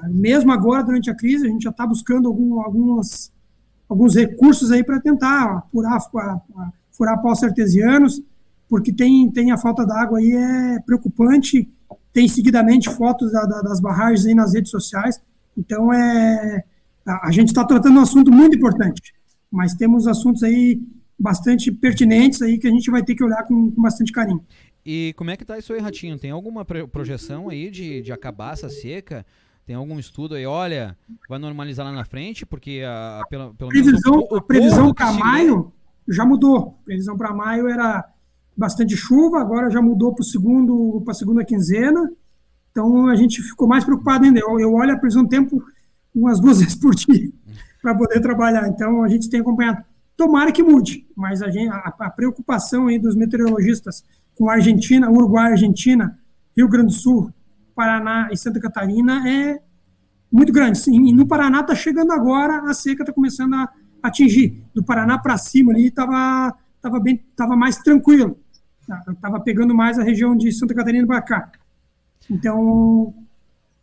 Mesmo agora, durante a crise, a gente já está buscando alguns recursos aí para tentar furar poços artesianos, porque tem a falta d'água aí, é preocupante. Tem seguidamente fotos das barragens aí nas redes sociais. Então, a gente está tratando um assunto muito importante, mas temos assuntos aí bastante pertinentes aí que a gente vai ter que olhar com bastante carinho. E como é que tá isso aí, Ratinho? Tem alguma projeção aí de acabar essa seca? Tem algum estudo aí? Olha, vai normalizar lá na frente? Porque pelo menos a previsão para maio já mudou. A previsão para maio era bastante chuva, agora já mudou para a segunda quinzena. Então, a gente ficou mais preocupado ainda. Eu olho a previsão do tempo umas 2 vezes por dia para poder trabalhar. Então, a gente tem acompanhado. Tomara que mude, mas a preocupação aí dos meteorologistas com a Argentina, Uruguai, Argentina, Rio Grande do Sul, Paraná e Santa Catarina é muito grande. Sim, e no Paraná está chegando agora, a seca está começando a atingir. Do Paraná para cima ali estava mais tranquilo. Estava pegando mais a região de Santa Catarina para cá. Então,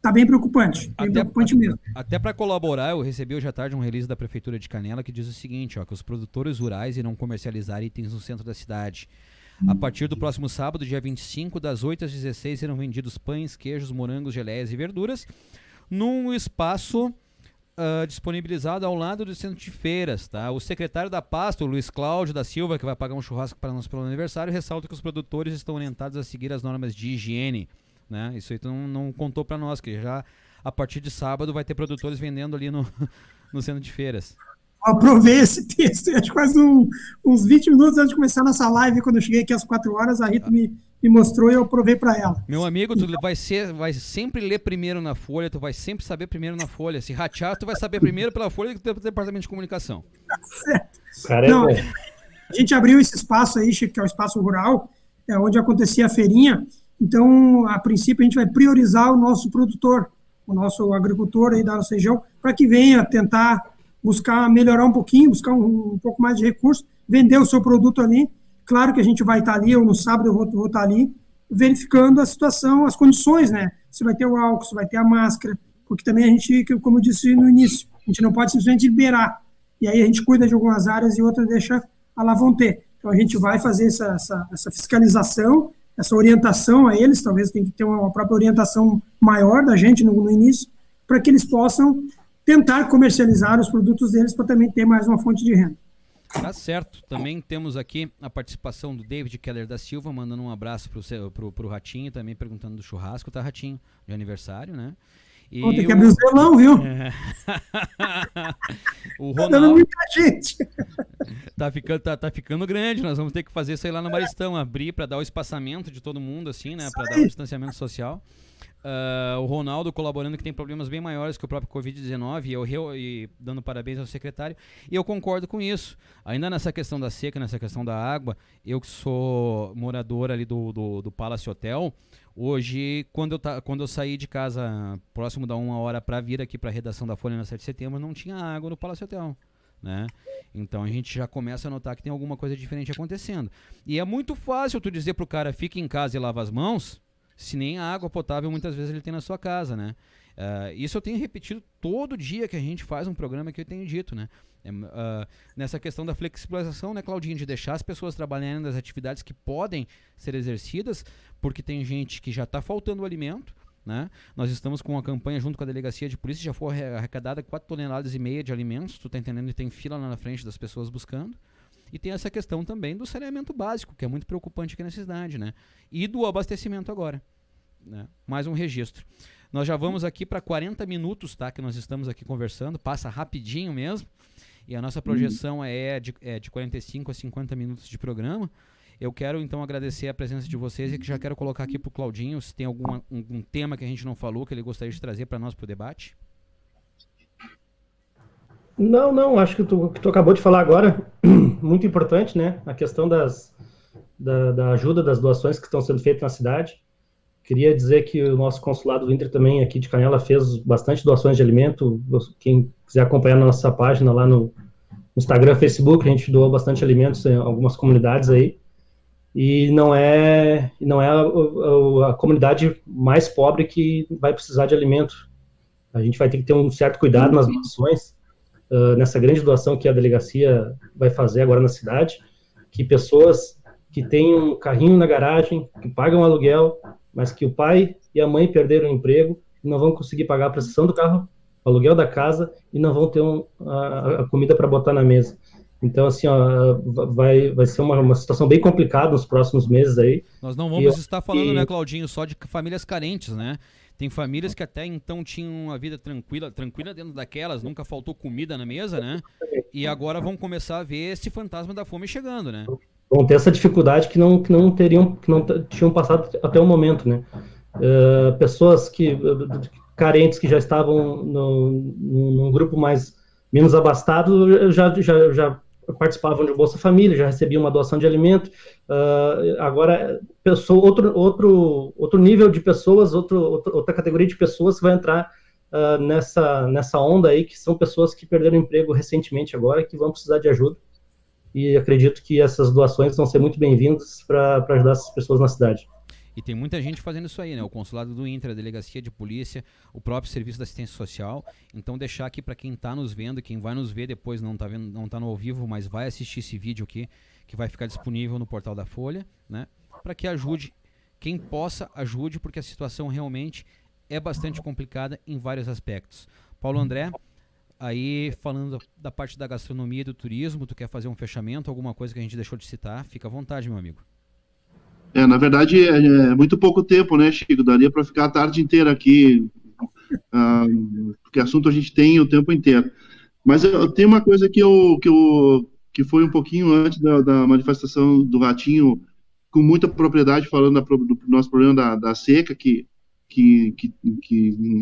tá bem preocupante. Preocupante mesmo. Até para colaborar, eu recebi hoje à tarde um release da Prefeitura de Canela que diz o seguinte, que os produtores rurais irão comercializar itens no centro da cidade. A partir do próximo sábado, dia 25, das 8 às 16, serão vendidos pães, queijos, morangos, geleias e verduras num espaço disponibilizado ao lado do centro de feiras. Tá? O secretário da pasta, o Luiz Cláudio da Silva, que vai pagar um churrasco para nós pelo aniversário, ressalta que os produtores estão orientados a seguir as normas de higiene. Né? Isso aí tu não contou para nós, que já a partir de sábado vai ter produtores vendendo ali no centro de feiras. Eu aprovei esse texto, acho que quase uns 20 minutos antes de começar nossa live, quando eu cheguei aqui às 4 horas, a Rita me mostrou e eu aprovei para ela. Meu amigo, tu vai sempre ler primeiro na Folha, tu vai sempre saber primeiro na Folha. Se ratear, tu vai saber primeiro pela Folha do que pelo Departamento de Comunicação. Certo. Não, a gente abriu esse espaço aí, Chico, que é o espaço rural, onde acontecia a feirinha. Então, a princípio, a gente vai priorizar o nosso produtor, o nosso agricultor aí da nossa região, para que venha tentar buscar melhorar um pouquinho, buscar um pouco mais de recurso, vender o seu produto ali. Claro que a gente vai estar ali, ou no sábado eu vou estar ali, verificando a situação, as condições, né? Se vai ter o álcool, se vai ter a máscara, porque também a gente, como eu disse no início, a gente não pode simplesmente liberar. E aí a gente cuida de algumas áreas e outras deixa a lá vão ter. Então a gente vai fazer essa fiscalização, essa orientação a eles, talvez tenha que ter uma própria orientação maior da gente no início, para que eles possam tentar comercializar os produtos deles para também ter mais uma fonte de renda. Tá certo. Também temos aqui a participação do David Keller da Silva, mandando um abraço pro Ratinho, também perguntando do churrasco, tá, Ratinho? De aniversário, né? E tem que abrir o zelão, viu? O Ronaldo... Tá dando muita gente. Tá ficando grande, nós vamos ter que fazer isso aí lá no Maristão, abrir para dar o espaçamento de todo mundo, assim, né? Para dar o distanciamento social. O Ronaldo colaborando, que tem problemas bem maiores que o próprio Covid-19, e dando parabéns ao secretário, e eu concordo com isso. Ainda nessa questão da seca, nessa questão da água, eu que sou morador ali do Palace Hotel, hoje, quando eu saí de casa próximo da 1 hora para vir aqui para a redação da Folha na 7 de setembro, não tinha água no Palace Hotel. Né? Então a gente já começa a notar que tem alguma coisa diferente acontecendo. E é muito fácil tu dizer pro cara, fica em casa e lava as mãos, se nem a água potável muitas vezes ele tem na sua casa, né? Isso eu tenho repetido todo dia que a gente faz um programa, que eu tenho dito, né? Nessa questão da flexibilização, né, Claudinho, de deixar as pessoas trabalhando nas atividades que podem ser exercidas, porque tem gente que já está faltando alimento, né? Nós estamos com uma campanha junto com a Delegacia de Polícia, já foi arrecadada 4,5 toneladas de alimentos, tu tá entendendo, e tem fila lá na frente das pessoas buscando. E tem essa questão também do saneamento básico, que é muito preocupante aqui na cidade, né? E do abastecimento agora, né? Mais um registro. Nós já vamos aqui para 40 minutos, tá? Que nós estamos aqui conversando, passa rapidinho mesmo. E a nossa projeção é de 45 a 50 minutos de programa. Eu quero, então, agradecer a presença de vocês e que já quero colocar aqui para o Claudinho, se tem algum tema que a gente não falou, que ele gostaria de trazer para nós para o debate. Não, acho que tu acabou de falar agora, muito importante, né? A questão da ajuda, das doações que estão sendo feitas na cidade. Queria dizer que o nosso consulado do Inter também aqui de Canela fez bastante doações de alimento. Quem quiser acompanhar na nossa página lá no Instagram, Facebook, a gente doou bastante alimentos em algumas comunidades aí. E não é a comunidade mais pobre que vai precisar de alimento. A gente vai ter que ter um certo cuidado nas doações, nessa grande doação que a delegacia vai fazer agora na cidade, que pessoas que têm um carrinho na garagem, que pagam aluguel, mas que o pai e a mãe perderam o emprego e não vão conseguir pagar a prestação do carro, o aluguel da casa e não vão ter a comida para botar na mesa. Então, assim, ó, vai ser uma situação bem complicada nos próximos meses aí. Nós não vamos estar falando, né, Claudinho, só de famílias carentes, né? Tem famílias que até então tinham uma vida tranquila dentro daquelas, nunca faltou comida na mesa, né? E agora vão começar a ver esse fantasma da fome chegando, né? Vão ter essa dificuldade que não tinham passado até o momento, né? Pessoas carentes que já estavam num grupo menos abastado já participavam de Bolsa Família, já recebiam uma doação de alimento. Agora, outro nível de pessoas, outra categoria de pessoas vai entrar nessa onda aí, que são pessoas que perderam emprego recentemente agora, que vão precisar de ajuda. E acredito que essas doações vão ser muito bem-vindas para ajudar essas pessoas na cidade. E tem muita gente fazendo isso aí, né? O consulado do Inter, a delegacia de polícia, o próprio serviço da assistência social. Então deixar aqui para quem está nos vendo, quem vai nos ver depois, não tá no ao vivo, mas vai assistir esse vídeo aqui, que vai ficar disponível no portal da Folha, né? Para que ajude, quem possa ajude, porque a situação realmente é bastante complicada em vários aspectos. Paulo André, aí falando da parte da gastronomia e do turismo, tu quer fazer um fechamento, alguma coisa que a gente deixou de citar? Fica à vontade, meu amigo. Na verdade, é muito pouco tempo, né, Chico? Daria para ficar a tarde inteira aqui, porque assunto a gente tem o tempo inteiro. Mas eu tenho uma coisa que foi um pouquinho antes da manifestação do Ratinho, com muita propriedade, falando do nosso problema da seca, que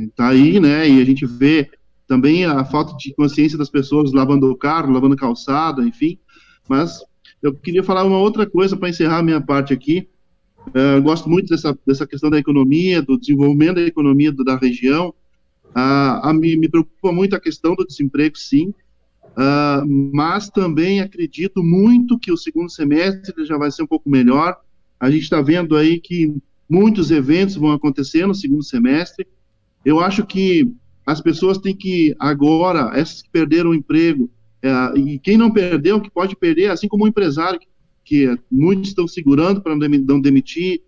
está aí, né? E a gente vê também a falta de consciência das pessoas lavando o carro, lavando calçada, enfim. Mas eu queria falar uma outra coisa para encerrar a minha parte aqui. Gosto muito dessa questão da economia, do desenvolvimento da economia da região. Me preocupa muito a questão do desemprego, sim, mas também acredito muito que o segundo semestre já vai ser um pouco melhor. A gente está vendo aí que muitos eventos vão acontecer no segundo semestre. Eu acho que as pessoas têm que, agora, essas que perderam o emprego, e quem não perdeu, que pode perder, assim como o empresário, que muitos estão segurando para não demitir,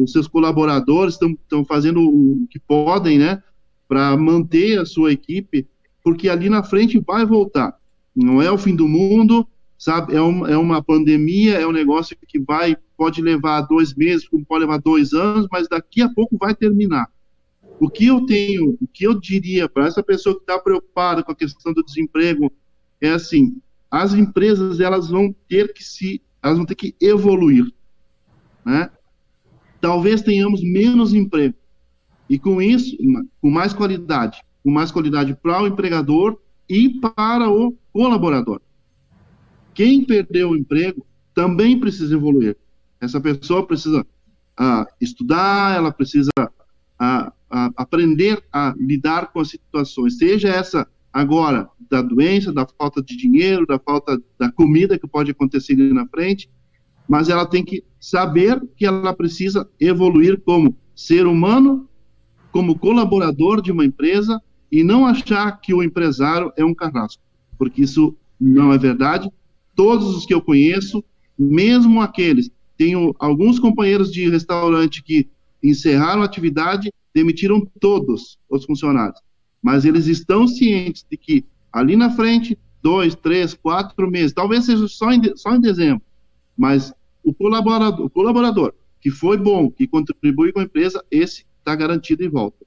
os seus colaboradores estão fazendo o que podem, né, para manter a sua equipe, porque ali na frente vai voltar. Não é o fim do mundo, sabe? É uma pandemia, é um negócio que pode levar 2 meses, como pode levar 2 anos, mas daqui a pouco vai terminar. O que eu diria para essa pessoa que está preocupada com a questão do desemprego é assim: as empresas elas vão ter que evoluir, né? Talvez tenhamos menos emprego e com isso com mais qualidade para o empregador e para o colaborador. Quem perdeu o emprego também precisa evoluir. Essa pessoa precisa estudar, ela precisa aprender a lidar com as situações, seja essa agora da doença, da falta de dinheiro, da falta da comida que pode acontecer ali na frente, mas ela tem que saber que ela precisa evoluir como ser humano, como colaborador de uma empresa, e não achar que o empresário é um carrasco, porque isso não é verdade. Todos os que eu conheço, mesmo aqueles, tenho alguns companheiros de restaurante que encerraram a atividade, demitiram todos os funcionários, mas eles estão cientes de que ali na frente, 2, 3, 4 meses, talvez seja só em dezembro, mas o colaborador que foi bom, que contribui com a empresa, esse está garantido e volta.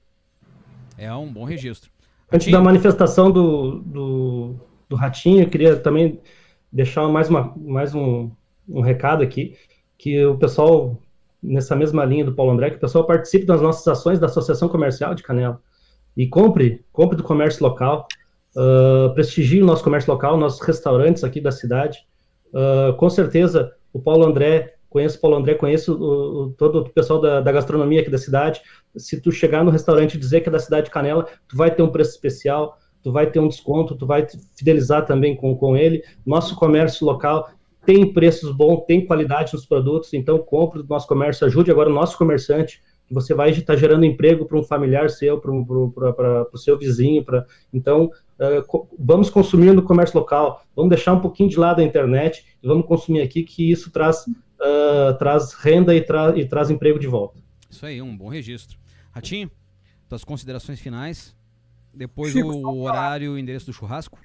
É um bom registro. Antes da manifestação do Ratinho, eu queria também deixar mais um recado aqui, que o pessoal, nessa mesma linha do Paulo André, que o pessoal participe das nossas ações da Associação Comercial de Canela e compre do comércio local, prestigie o nosso comércio local, nossos restaurantes aqui da cidade. Com certeza, o Paulo André, conheço todo o pessoal da gastronomia aqui da cidade. Se tu chegar no restaurante e dizer que é da cidade de Canela, tu vai ter um preço especial, tu vai ter um desconto, tu vai te fidelizar também com ele. Nosso comércio local tem preços bons, tem qualidade nos produtos, então compre do nosso comércio, ajude agora o nosso comerciante, que você vai estar gerando emprego para um familiar seu, para o seu vizinho. Então, vamos consumir no comércio local, vamos deixar um pouquinho de lado a internet e vamos consumir aqui, que isso traz renda e traz emprego de volta. Isso aí, um bom registro. Ratinho, tuas considerações finais, depois Chico, o horário e o endereço do churrasco?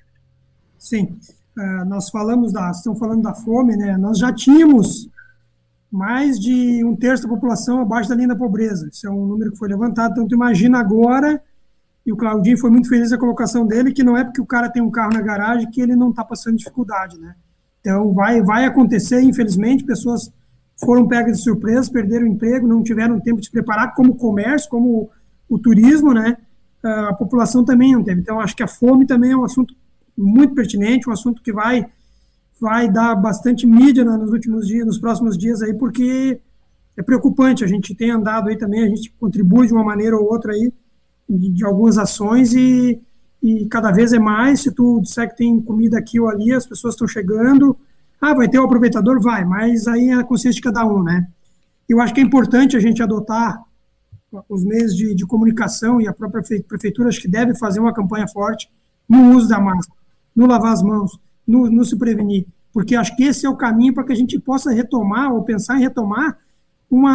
Sim, nós estamos falando da fome, né? Nós já tínhamos mais de 1/3 da população abaixo da linha da pobreza. Isso é um número que foi levantado, então tu imagina agora, e o Claudinho foi muito feliz na colocação dele, que não é porque o cara tem um carro na garagem que ele não está passando dificuldade, né? Então vai acontecer, infelizmente, pessoas foram pegas de surpresa, perderam o emprego, não tiveram tempo de se preparar, como o comércio, como o turismo, né? A população também não teve. Então, acho que a fome também é um assunto muito pertinente, um assunto que vai dar bastante mídia nos últimos dias, nos próximos dias aí, porque é preocupante. A gente tem andado aí também, a gente contribui de uma maneira ou outra aí, de algumas ações e cada vez é mais. Se tu disser que tem comida aqui ou ali, as pessoas estão chegando, vai ter o aproveitador? Vai, mas aí é a consciência de cada um, né? Eu acho que é importante a gente adotar os meios de comunicação, e a própria prefeitura acho que deve fazer uma campanha forte no uso da máscara, no lavar as mãos, no se prevenir, porque acho que esse é o caminho para que a gente possa retomar, ou pensar em retomar um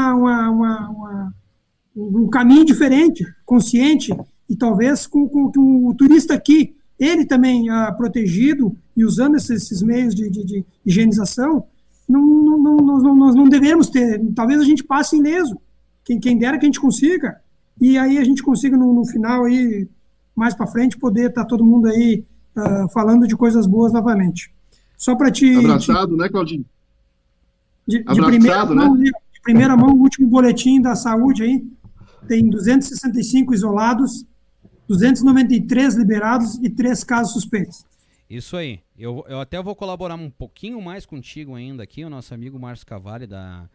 caminho diferente, consciente, e talvez com o turista aqui, ele também protegido e usando esses meios de higienização, nós não devemos ter, talvez a gente passe ileso, quem dera que a gente consiga, e aí a gente consiga no final, aí, mais para frente, poder estar todo mundo aí falando de coisas boas novamente. Só para te... Abraçado, né, Claudinho? De primeira mão, o último boletim da saúde aí, tem 265 isolados, 293 liberados e 3 casos suspeitos. Isso aí. Eu até vou colaborar um pouquinho mais contigo ainda aqui, o nosso amigo Márcio Cavalli, da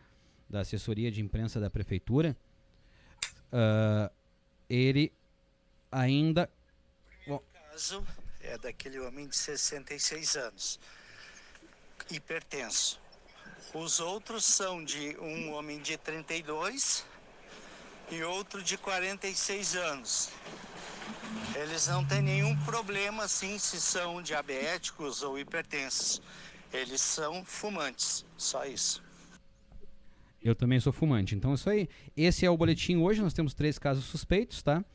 assessoria de imprensa da prefeitura. Ele ainda... O caso é daquele homem de 66 anos, hipertenso. Os outros são de um homem de 32 e outro de 46 anos. Eles não têm nenhum problema, assim, se são diabéticos ou hipertensos. Eles são fumantes, só isso. Eu também sou fumante, então isso aí. Esse é o boletim hoje, nós temos 3 casos suspeitos, tá?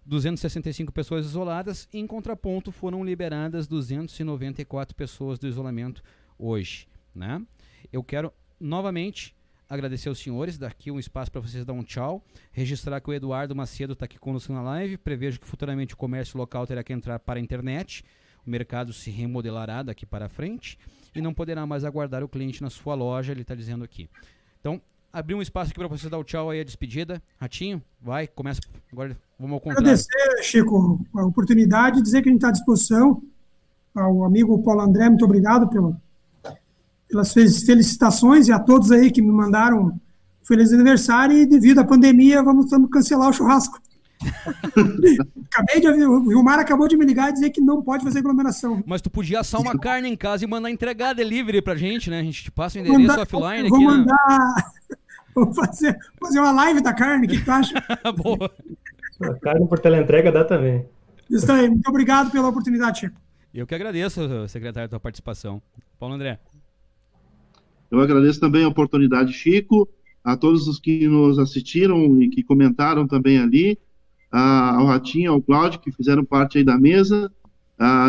265 pessoas isoladas, em contraponto foram liberadas 294 pessoas do isolamento hoje, né? Eu quero novamente agradecer aos senhores, daqui um espaço para vocês dar um tchau, registrar que o Eduardo Macedo está aqui conosco na live, prevejo que futuramente o comércio local terá que entrar para a internet, o mercado se remodelará daqui para frente e não poderá mais aguardar o cliente na sua loja, ele está dizendo aqui. Então, abrir um espaço aqui para vocês dar o tchau aí, a despedida. Ratinho, vai, começa, agora vamos ao contrário. Agradecer, Chico, a oportunidade, dizer que a gente está à disposição, ao amigo Paulo André, muito obrigado pelas felicitações, e a todos aí que me mandaram um feliz aniversário, e devido à pandemia vamos cancelar o churrasco. Acabei de ouvir, o Vilmar acabou de me ligar e dizer que não pode fazer aglomeração. Mas tu podia assar uma carne em casa e mandar entregar delivery pra gente, né? A gente te passa o endereço offline aqui. Vou mandar... Vou fazer uma live da carne, o que tu acha? Boa. A carne por teleentrega dá também. Isso aí, muito obrigado pela oportunidade, Chico. Eu que agradeço, secretário, a tua participação. Paulo André. Eu agradeço também a oportunidade, Chico, a todos os que nos assistiram e que comentaram também ali, ao Ratinho, ao Cláudio, que fizeram parte aí da mesa.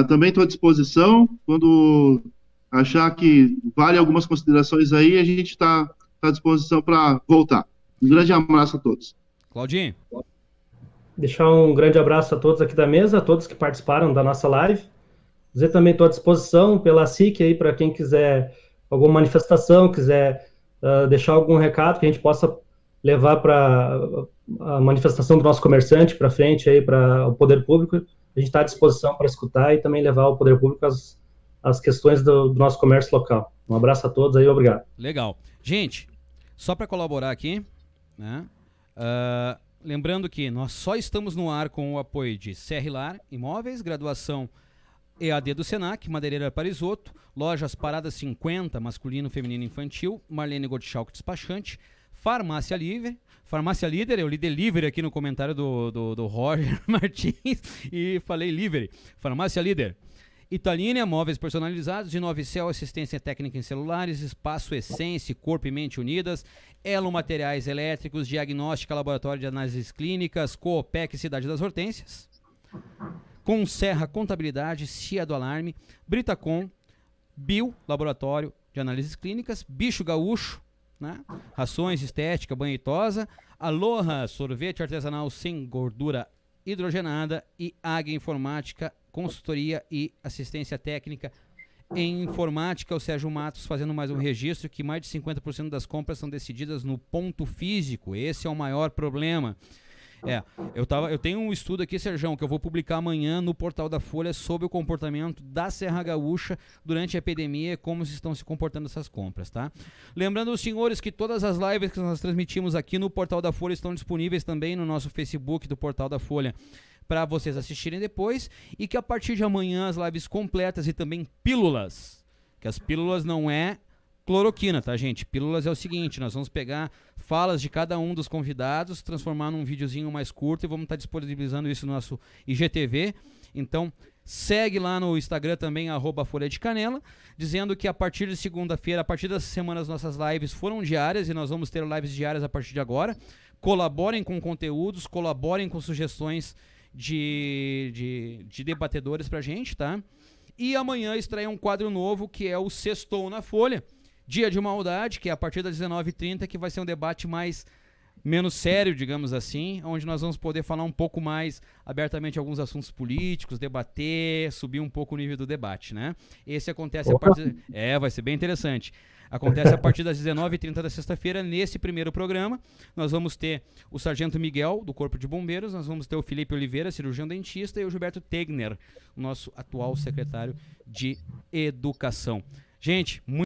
Também estou à disposição, quando achar que vale algumas considerações aí, a gente está à disposição para voltar. Um grande abraço a todos. Claudinho. Deixar um grande abraço a todos aqui da mesa, a todos que participaram da nossa live. Dizer também estou à disposição pela SIC aí, para quem quiser alguma manifestação, quiser deixar algum recado que a gente possa levar para a manifestação do nosso comerciante para frente aí para o poder público. A gente está à disposição para escutar e também levar ao poder público as questões do nosso comércio local. Um abraço a todos aí, obrigado. Legal. Gente, só para colaborar aqui, né? Lembrando que nós só estamos no ar com o apoio de CRLAR Imóveis, graduação EAD do Senac, Madeireira Parisoto, lojas Paradas 50, masculino, feminino e infantil, Marlene Gottschalk Despachante, Farmácia Líder, eu li delivery aqui no comentário do Roger Martins e falei delivery, Farmácia Líder. Italínia, móveis personalizados, Inovicel, assistência técnica em celulares, Espaço Essência, Corpo e Mente Unidas, Elo Materiais Elétricos, Diagnóstica, Laboratório de Análises Clínicas, Coopec, Cidade das Hortênsias, Conserra Contabilidade, Cia do Alarme, Britacom, Bio, Laboratório de Análises Clínicas, Bicho Gaúcho, né? Rações, Estética, Banho e Tosa, Aloha, Sorvete Artesanal Sem Gordura Hidrogenada e Águia Informática, Consultoria e Assistência Técnica em Informática. O Sérgio Matos fazendo mais um registro que mais de 50% das compras são decididas no ponto físico. Esse é o maior problema. Eu tenho um estudo aqui, Sérgio, que eu vou publicar amanhã no Portal da Folha sobre o comportamento da Serra Gaúcha durante a epidemia e como estão se comportando essas compras, tá? Lembrando os senhores que todas as lives que nós transmitimos aqui no Portal da Folha estão disponíveis também no nosso Facebook do Portal da Folha para vocês assistirem depois, e que a partir de amanhã as lives completas e também pílulas, que as pílulas não é cloroquina, tá, gente? Pílulas é o seguinte, nós vamos pegar falas de cada um dos convidados, transformar num videozinho mais curto e vamos estar disponibilizando isso no nosso IGTV. Então, segue lá no Instagram também, @Folha de Canela, dizendo que a partir de segunda-feira, a partir dessa semana, as nossas lives foram diárias e nós vamos ter lives diárias a partir de agora. Colaborem com conteúdos, colaborem com sugestões de debatedores pra gente, tá? E amanhã estreia um quadro novo que é o Sextou na Folha, Dia de Maldade, que é a partir das 19h30, que vai ser um debate menos sério, digamos assim, onde nós vamos poder falar um pouco mais abertamente alguns assuntos políticos, debater, subir um pouco o nível do debate, né? Esse acontece a partir... vai ser bem interessante. Acontece a partir das 19h30 da sexta-feira. Nesse primeiro programa, nós vamos ter o Sargento Miguel, do Corpo de Bombeiros, nós vamos ter o Felipe Oliveira, cirurgião dentista, e o Gilberto Tegner, o nosso atual secretário de Educação. Gente, muito